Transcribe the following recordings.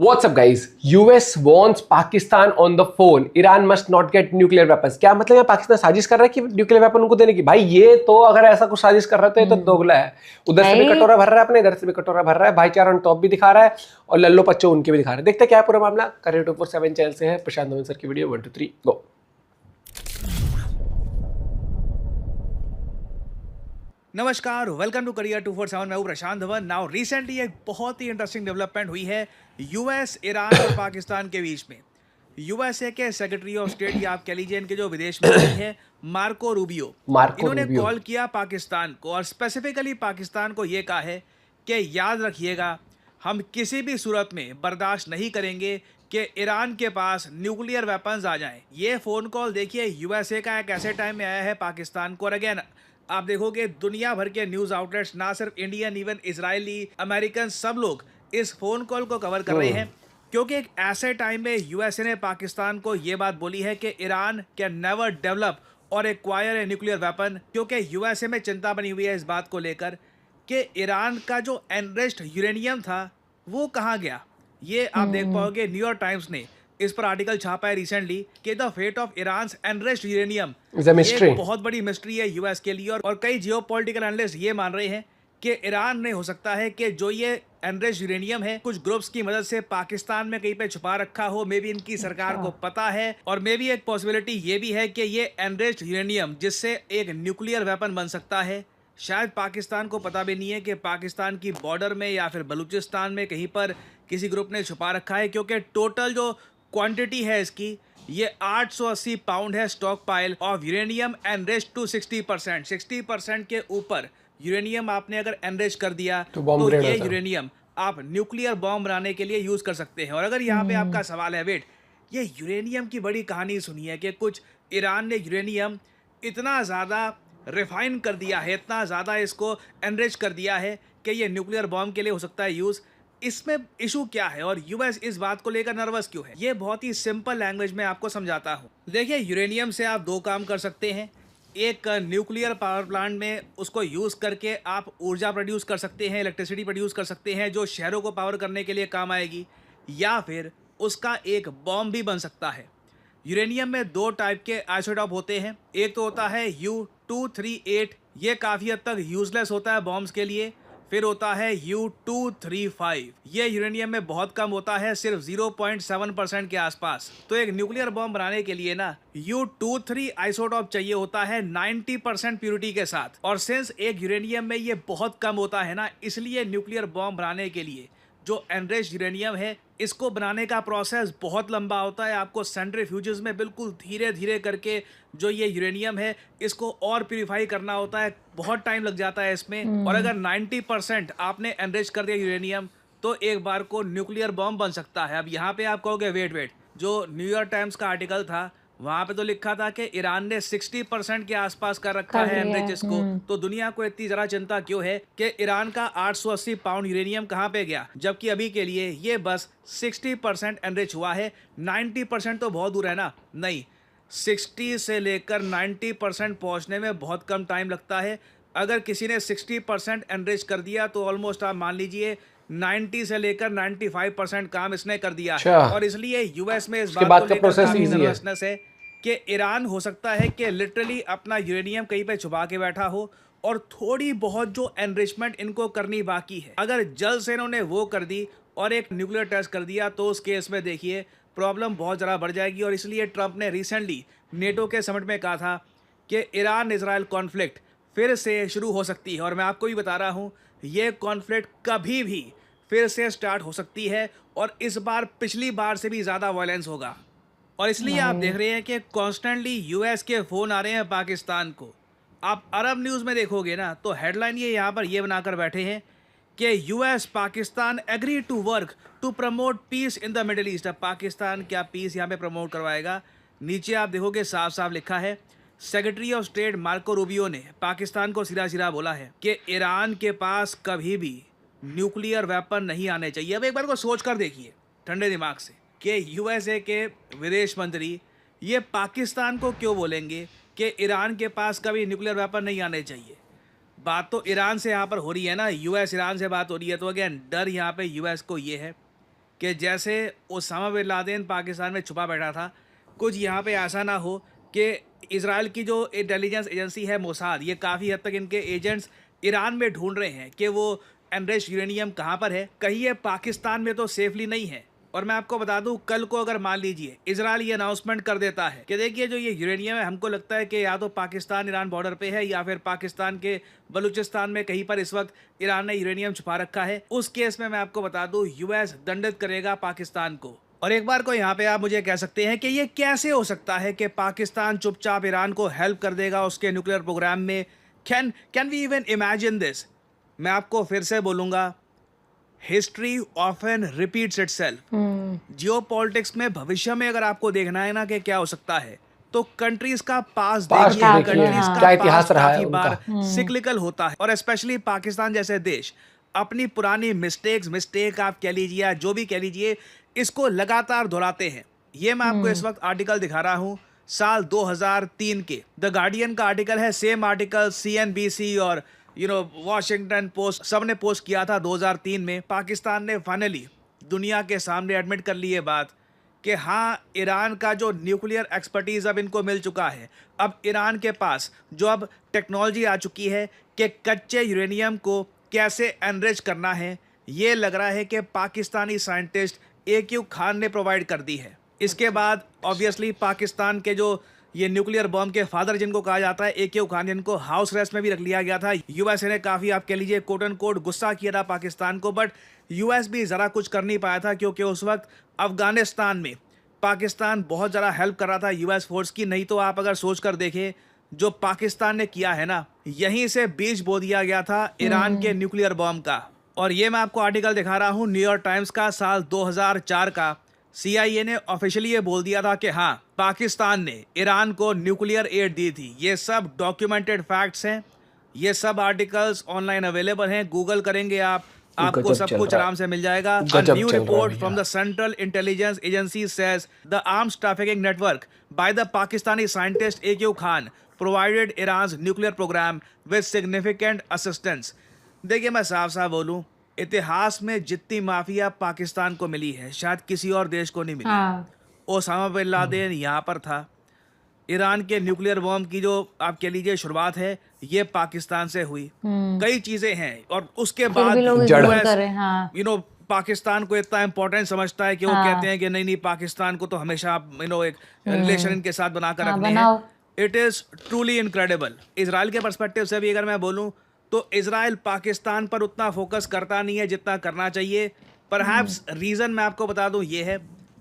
What's up guys? US wants Pakistan on the phone. Iran must not get nuclear weapons. क्या मतलब है? पाकिस्तान साजिश कर रहा है कि न्यूक्लियर वेपन उनको देने की? भाई ये तो अगर ऐसा कुछ साजिश कर रहा है तो ये तो दोगला है। उधर से भी कटोरा भर रहा है अपने, इधर से भी कटोरा भर रहा है। भाईचारा ऑन टॉप भी दिखा रहा है और लल्लो पच्चो उनके भी दिखा रहा है। देखते हैं क्या है पूरा मामला। करियर 247 चैनल से है प्रशांत धवन सर की वीडियो 1 2 3 गो। नमस्कार, वेलकम टू करियर 247। मैं हूं प्रशांत धवन। नाउ रिसेंटली एक बहुत ही इंटरेस्टिंग डेवलपमेंट हुई है यूएस, ईरान और पाकिस्तान के बीच में। यूएसए के सेक्रेटरी ऑफ स्टेट या आप कह लीजिए इनके जो विदेश मंत्री हैं मार्को रूबियो, इन्होंने कॉल किया पाकिस्तान को और स्पेसिफिकली पाकिस्तान को ये कहा है कि याद रखिएगा, हम किसी भी सूरत में बर्दाश्त नहीं करेंगे कि ईरान के पास न्यूक्लियर वेपन्स आ जाएं। ये फ़ोन कॉल देखिए यूएसए का एक ऐसे टाइम में आया है पाकिस्तान को। और अगेन आप देखोगे दुनिया भर के न्यूज़ आउटलेट्स, ना सिर्फ इंडियन, इवन इजरायली, अमेरिकन, सब लोग इस फ़ोन कॉल को कवर कर रहे हैं क्योंकि एक ऐसे टाइम में यूएसए ने पाकिस्तान को ये बात बोली है कि ईरान कैन नेवर डेवलप और एक्वायर ए न्यूक्लियर वेपन। क्योंकि यूएसए में चिंता बनी हुई है इस बात को लेकर कि ईरान का जो एनरिच्ड यूरेनियम था वो कहाँ गया। ये आप देख पाओगे न्यूयॉर्क टाइम्स ने इस पर आर्टिकल छापा है रिसेंटली कि the fate of Iran's enriched uranium ये बहुत बड़ी मिस्ट्री है यूएस के लिए। और कई जियोपॉलिटिकल एनालिस्ट ये मान रहे हैं कि ईरान ने हो सकता है कि जो ये एनरिच्ड यूरेनियम है कुछ ग्रुप्स की मदद से पाकिस्तान में कहीं पे छुपा रखा हो। मे बी इनकी सरकार को पता है और मे बी एक पॉसिबिलिटी ये भी है कि ये एनरिच्ड यूरेनियम जिससे एक न्यूक्लियर वेपन बन सकता है, शायद पाकिस्तान को पता भी नहीं है कि पाकिस्तान की बॉर्डर में या फिर बलूचिस्तान में कहीं पर किसी ग्रुप ने छुपा रखा है। क्योंकि टोटल जो क्वांटिटी है इसकी ये 880 पाउंड है stockpile of uranium enriched to 60%। 60% के ऊपर यूरेनियम आपने अगर एनरिच कर दिया तो ये यूरेनियम आप न्यूक्लियर बॉम्ब बनाने के लिए यूज कर सकते हैं। और अगर यहाँ पे आपका सवाल है, वेट, ये यूरेनियम की बड़ी कहानी सुनी है कि कुछ ईरान ने यूरेनियम इतना ज़्यादा रिफाइन कर दिया है, इतना ज़्यादा इसको एनरिच कर दिया है कि ये न्यूक्लियर बॉम्ब के लिए हो सकता है यूज़। इसमें इशू क्या है और यूएस इस बात को लेकर नर्वस क्यों है, ये बहुत ही सिंपल लैंग्वेज में आपको समझाता हूँ। देखिए, यूरेनियम से आप दो काम कर सकते हैं। एक, न्यूक्लियर पावर प्लांट में उसको यूज़ करके आप ऊर्जा प्रोड्यूस कर सकते हैं, इलेक्ट्रिसिटी प्रोड्यूस कर सकते हैं जो शहरों को पावर करने के लिए काम आएगी, या फिर उसका एक बॉम्ब भी बन सकता है। यूरेनियम में दो टाइप के आइसोटॉप होते हैं। एक तो होता है U-238, ये काफ़ी हद तक यूजलेस होता है बॉम्ब्स के लिए। फिर होता है U-235, ये यूरेनियम में बहुत कम होता है, सिर्फ 0.7% के आसपास। तो एक न्यूक्लियर बॉम्ब बनाने के लिए ना U-23 आइसोटॉप चाहिए होता है 90% प्यूरिटी के साथ। और सिंस एक यूरेनियम में ये बहुत कम होता है ना, इसलिए न्यूक्लियर बॉम्ब बनाने के लिए जो एनरिच्ड यूरेनियम है इसको बनाने का प्रोसेस बहुत लंबा होता है। आपको सेंट्रीफ्यूजेस में बिल्कुल धीरे धीरे करके जो ये यूरेनियम है इसको और प्यूरिफाई करना होता है, बहुत टाइम लग जाता है इसमें। और अगर 90% आपने एनरिच कर दिया यूरेनियम तो एक बार को न्यूक्लियर बॉम्ब बन सकता है। अब यहाँ पे आप कहोगे वेट, जो न्यूयॉर्क टाइम्स का आर्टिकल था वहाँ पे तो लिखा था कि ईरान ने 60% के आसपास कर रखा है एनरिच को, तो दुनिया को इतनी ज़रा चिंता क्यों है कि ईरान का 880 पाउंड यूरेनियम कहाँ पे गया, जबकि अभी के लिए ये बस 60% एनरिच हुआ है। 90% तो बहुत दूर है ना। नहीं, 60 से लेकर 90% पहुँचने में बहुत कम टाइम लगता है। अगर किसी ने 60% एनरिच कर दिया तो ऑलमोस्ट आप मान लीजिए 90 से लेकर 95% काम इसने कर दिया है। और इसलिए यूएस में इस बात को लेकर काफी नर्वसनेस है कि ईरान हो सकता है कि लिटरली अपना यूरेनियम कहीं पे छुपा के बैठा हो और थोड़ी बहुत जो एनरिचमेंट इनको करनी बाकी है, अगर जल्द से इन्होंने वो कर दी और एक न्यूक्लियर टेस्ट कर दिया तो उस केस में देखिए प्रॉब्लम बहुत ज़्यादा बढ़ जाएगी। और इसलिए ट्रंप ने रिसेंटली नेटो के समिट में कहा था कि ईरान इजराइल कॉन्फ्लिक्ट फिर से शुरू हो सकती है। और मैं आपको भी बता रहा हूँ ये कॉन्फ्लिक्ट कभी भी फिर से स्टार्ट हो सकती है और इस बार पिछली बार से भी ज़्यादा वायलेंस होगा। और इसलिए आप देख रहे हैं कि कॉन्स्टेंटली यूएस के फ़ोन आ रहे हैं पाकिस्तान को। आप अरब न्यूज़ में देखोगे ना तो हेडलाइन ये यहाँ पर ये बनाकर बैठे हैं कि US Pakistan agree to work to promote peace in the Middle East. अब पाकिस्तान क्या पीस यहाँ पे प्रमोट करवाएगा? नीचे आप देखोगे साफ साफ लिखा है, secretary of state Marco Rubio ने पाकिस्तान को सीधा सीधा बोला है कि ईरान के पास कभी भी न्यूक्लियर वेपन नहीं आने चाहिए। अब एक बार को सोच कर देखिए ठंडे दिमाग से कि यूएसए के विदेश मंत्री ये पाकिस्तान को क्यों बोलेंगे कि ईरान के पास कभी न्यूक्लियर वेपन नहीं आने चाहिए। बात तो ईरान से यहाँ पर हो रही है ना, यूएस ईरान से बात हो रही है। तो अगेन डर यहाँ पे यूएस को ये है कि जैसे ओसामा बिन लादेन पाकिस्तान में छुपा बैठा था, कुछ यहाँ पे ऐसा ना हो कि इजराइल की जो इंटेलिजेंस एजेंसी है मोसाद, ये काफ़ी हद तक इनके एजेंट्स ईरान में ढूंढ रहे हैं कि वो एनरिच्ड यूरेनियम कहाँ पर है, कहीं ये पाकिस्तान में तो सेफली नहीं है। और मैं आपको बता दूं, कल को अगर मान लीजिए इजराइल ये अनाउंसमेंट कर देता है कि देखिए जो ये यूरेनियम है, हमको लगता है कि या तो पाकिस्तान ईरान बॉर्डर पे है या फिर पाकिस्तान के बलूचिस्तान में कहीं पर इस वक्त ईरान ने यूरेनियम छुपा रखा है, उस केस में मैं आपको बता दूं यूएस दंडित करेगा पाकिस्तान को। और एक बार को यहाँ पे आप मुझे कह सकते हैं कि ये कैसे हो सकता है कि पाकिस्तान चुपचाप ईरान को हेल्प कर देगा उसके न्यूक्लियर प्रोग्राम में। Can we even imagine this? मैं आपको फिर से बोलूंगा, history often repeats itself. Geopolitics में भविष्य में अगर आपको देखना है ना कि क्या हो सकता है, तो कंट्रीज का पास देखिए, कंट्रीज का इतिहास रहा है काफी बार सिक्लिकल होता है। और स्पेशली पाकिस्तान जैसे देश अपनी पुरानी मिस्टेक आप कह लीजिए या जो भी कह लीजिए, इसको लगातार दोहराते हैं। ये मैं आपको इस वक्त आर्टिकल दिखा रहा हूँ साल 2003 के, द गार्डियन का आर्टिकल है। सेम आर्टिकल CNBC और वॉशिंगटन पोस्ट सब ने पोस्ट किया था 2003 में। पाकिस्तान ने फाइनली दुनिया के सामने एडमिट कर ली है बात कि हाँ, ईरान का जो न्यूक्लियर एक्सपर्टीज अब इनको मिल चुका है। अब ईरान के पास जो अब टेक्नोलॉजी आ चुकी है कि कच्चे यूरेनियम को कैसे एनरिच करना है, ये लग रहा है कि पाकिस्तानी साइंटिस्ट AQ खान ने प्रोवाइड कर दी है। इसके बाद ऑब्वियसली पाकिस्तान के जो ये न्यूक्लियर बॉम्ब के फादर जिनको कहा जाता है AQ खान, जिनको हाउस अरेस्ट में भी रख लिया गया था। यूएसए ने काफ़ी आप कह लीजिए कोट एंड कोट गुस्सा किया था पाकिस्तान को, बट यूएस भी ज़रा कुछ कर नहीं पाया था क्योंकि उस वक्त अफगानिस्तान में पाकिस्तान बहुत ज़्यादा हेल्प कर रहा था यूएस फोर्स की। नहीं तो आप अगर सोच कर देखें, जो पाकिस्तान ने किया है ना, यहीं से बीज बो दिया गया था ईरान के न्यूक्लियर बॉम्ब का। और ये मैं आपको आर्टिकल दिखा रहा हूँ न्यूयॉर्क टाइम्स का साल 2004 का। CIA ने ऑफिशियली ये बोल दिया था कि हाँ, पाकिस्तान ने ईरान को न्यूक्लियर एड दी थी। ये सब डॉक्यूमेंटेड फैक्ट्स हैं, ये सब आर्टिकल्स ऑनलाइन अवेलेबल हैं, गूगल करेंगे आपको सब कुछ आराम से मिल जाएगा। A new report from the Central Intelligence Agency says the arms trafficking network by the Pakistani scientist AQ Khan provided Iran's nuclear program with significant assistance। देखिए मैं साफ साफ बोलूं, इतिहास में जितनी माफिया पाकिस्तान को मिली है शायद किसी और देश को नहीं मिली। ओसामा बिन लादेन यहाँ पर था। ईरान के न्यूक्लियर बॉम्ब की जो आप कह लीजिए शुरुआत है, ये पाकिस्तान से हुई। कई चीजें हैं और उसके बाद पाकिस्तान को इतना इम्पोर्टेंट समझता है कि वो कहते हैं कि नहीं पाकिस्तान को तो हमेशा एक रिलेशन इनके साथ बनाकर रखने हैं। It is truly incredible. Israel के पर्सपेक्टिव से भी अगर मैं बोलूं तो इजराइल पाकिस्तान पर उतना फोकस करता नहीं है जितना करना चाहिए। परहैप्स रीजन मैं आपको बता दूं ये है,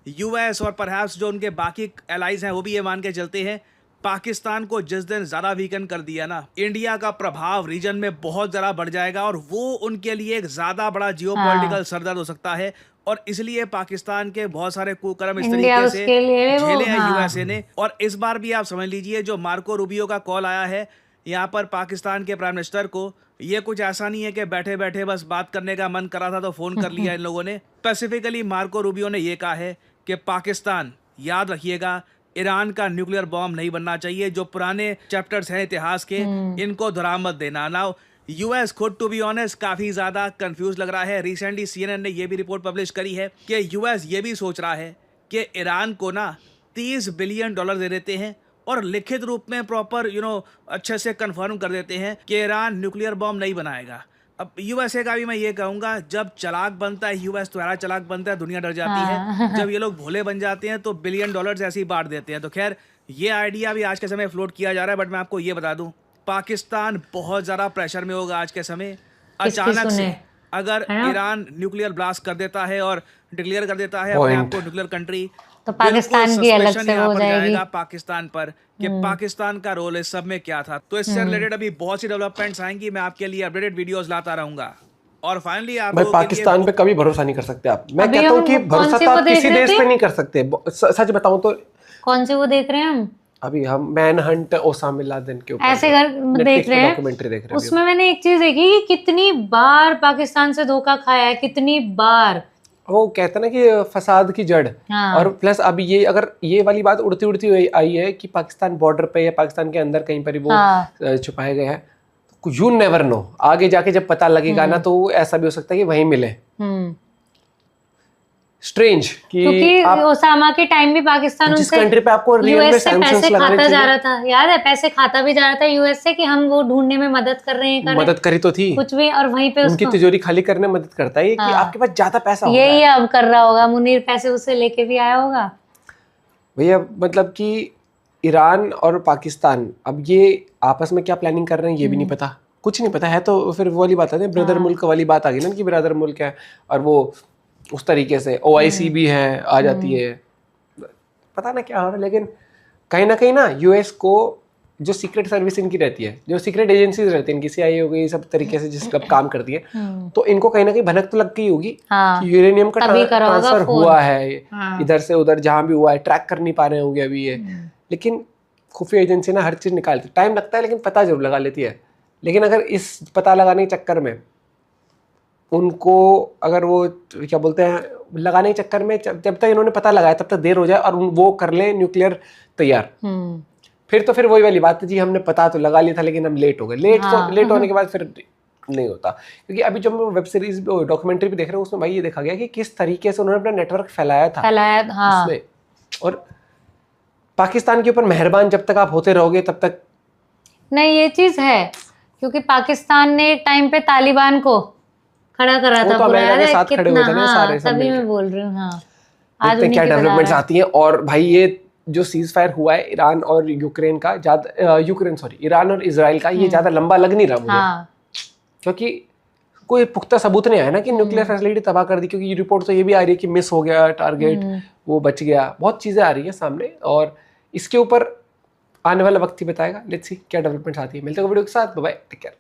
यूएस और परहैप्स जो उनके बाकी एलाइज हैं वो भी ये मान के चलते हैं, पाकिस्तान को जिस दिन ज़्यादा वीकन कर दिया ना, इंडिया का प्रभाव रीजन में बहुत ज़्यादा बढ़ जाएगा और वो उनके लिए एक ज़्यादा बड़ा जियोपॉलिटिकल सरदर्द हो सकता है। और इसलिए पाकिस्तान के बहुत सारे कुकर्म इस तरीके से झेले हैं यूएसए ने। और इस बार भी आप समझ लीजिए, जो मार्को रूबियो का कॉल आया है यहाँ पर पाकिस्तान के प्राइम मिनिस्टर को, ये कुछ ऐसा नहीं है कि बैठे बैठे बस बात करने का मन करा था तो फ़ोन कर लिया इन लोगों ने। स्पेसिफिकली मार्को रूबियो ने ये कहा है कि पाकिस्तान, याद रखिएगा, ईरान का न्यूक्लियर बॉम्ब नहीं बनना चाहिए। जो पुराने चैप्टर्स हैं इतिहास के, इनको दोहरा मत देना। नाउ यूएस खुद टू बी ऑनेस्ट काफ़ी ज़्यादा कंफ्यूज लग रहा है। रिसेंटली CNN ने ये भी रिपोर्ट पब्लिश करी है कि यूएस ये भी सोच रहा है कि ईरान को ना $30 बिलियन दे देते हैं और लिखित रूप में प्रॉपर अच्छे से कंफर्म कर देते हैं कि ईरान न्यूक्लियर बॉम्ब नहीं बनाएगा। अब यूएसए का भी मैं ये कहूँगा, जब चालाक बनता है यूएस तो यार चालाक बनता है, दुनिया डर जाती है। जब ये लोग भोले बन जाते हैं तो $1 बिलियन ऐसे ही बांट देते हैं। तो खैर, ये आइडिया भी आज के समय फ्लोट किया जा रहा है। बट मैं आपको ये बता दूं, पाकिस्तान बहुत ज़्यादा प्रेशर में होगा आज के समय। अचानक से अगर ईरान न्यूक्लियर ब्लास्ट कर देता है और डिक्लेयर कर देता है अपने आप को न्यूक्लियर कंट्री, तो पाकिस्तान भी अलग से हो जाएगी पाकिस्तान पर कि पाकिस्तान का रोल इस सब में क्या था। तो इससे रिलेटेड अभी बहुत सी डेवलपमेंट्स आएंगी, मैं आपके लिए अपडेटेड वीडियोस लाता रहूंगा। और फाइनली आप पाकिस्तान पे कभी भरोसा नहीं कर सकते आप। मैं कहता हूँ कि भरोसा तो आप किसी देश पे नहीं कर सकते। सच बताऊं तो कौन से वो देख रहे हैं हम अभी, हम manhunt Osama bin Laden के ऊपर ऐसे देख रहे हैं, डॉक्यूमेंट्री देख रहे हैं। उसमें मैंने एक चीज देखी कि कितनी बार पाकिस्तान से धोखा खाया है, कितनी बार। वो कहते हैं ना कि फसाद की जड़। और प्लस अभी ये अगर ये वाली बात उड़ती उड़ती आई है कि पाकिस्तान बॉर्डर पे या पाकिस्तान के अंदर कहीं पर वो छुपाए गए हैं, यू नेवर नो, आगे जाके जब पता लगेगा ना तो ऐसा भी हो सकता है कि वहीं मिले। स्ट्रेंज कि क्योंकि आप ओसामा के टाइम भी पाकिस्तान जिस उनसे कंट्री पे आपको रियल में यूएस से सैंक्शंस पैसे लगाने खाता जा रहा चाहिए, था, याद है, पैसे खाता भी जा रहा था यूएस से कि हम वो ढूंढने में मदद कर रहे हैं, मदद करी तो थी कुछ भी, और वहीं पे उनकी उसको तिजोरी खाली करने में मदद करता है ये कि हाँ। आपके पास ज्यादा पैसा हो रहा यही है अब कर रहा होगा, मुनीर पैसे उससे लेके भी आया होगा। भैया। मतलब कि ईरान और पाकिस्तान अब ये आपस में क्या प्लानिंग कर रहे हैं ये भी नहीं पता, कुछ नहीं पता है। तो फिर वो वाली बात आती है, ब्रदर मुल्क वाली बात आ गई ना कि ब्रदर मुल्क है, और वो उस तरीके से OIC भी है, आ जाती है, पता ना क्या हो रहा है। लेकिन कहीं ना यूएस को जो सीक्रेट सर्विस इनकी रहती है, जो सीक्रेट एजेंसीज रहती है इनकी, CIA हो गई, सब तरीके से जिस कब काम करती है, तो इनको कहीं ना कहीं भनक तो लग गई होगी हाँ, कि यूरेनियम का तभी करा होगा ट्रांसफर फोन। हुआ है, हाँ। इधर से उधर जहां भी हुआ है, ट्रैक कर नहीं पा रहे होंगे अभी ये। लेकिन खुफिया एजेंसी ना हर चीज निकालती, टाइम लगता है लेकिन पता जरूर लगा लेती है। लेकिन अगर इस पता लगाने के चक्कर में उनको, अगर वो क्या बोलते हैं, लगाने के चक्कर में जब तक इन्होंने पता लगाया तब तक देर हो जाए और वो कर लें न्यूक्लियर तैयार, फिर तो फिर वही वाली बात है जी, हमने पता तो लगा लिया था लेकिन हम लेट हो गए। लेट होने के बाद फिर नहीं होता। क्योंकि अभी जब मैं वेब सीरीज डॉक्यूमेंट्री भी देख रहा हूँ उसमें भाई ये देखा गया कि किस तरीके से उन्होंने अपना नेटवर्क फैलाया था हाँ। उसमें। और पाकिस्तान के ऊपर मेहरबान जब तक आप होते रहोगे तब तक नहीं, ये चीज है, क्योंकि पाकिस्तान ने टाइम पे तालिबान को खड़ा करा वो था तो पूरा, अमेरिका याद के है साथ खड़े हुए थे ना हाँ, सारे सब तभी मिलके। मैं बोल रही हूँ। हाँ, आज देखते हैं क्या उन्हीं की बता डेवलपमेंट्स रहा है। आती हैं। और भाई ये जो सीज फायर हुआ है ईरान और यूक्रेन का, ईरान और इजराइल का, ये ज्यादा लंबा लग नहीं रहा मुझे, हाँ, क्योंकि कोई पुख्ता सबूत नहीं आया ना कि न्यूक्लियर फैसिलिटी तबाह कर दी। क्योंकि ये रिपोर्ट तो ये भी आ रही है कि मिस हो गया टारगेट, वो बच गया, बहुत चीजें आ रही है सामने, और इसके ऊपर आने वाला वक्त ही बताएगा। लेट्स सी क्या डेवलपमेंट्स आती है। मिलते हैं वीडियो के साथ, बाय बाय, टेक केयर।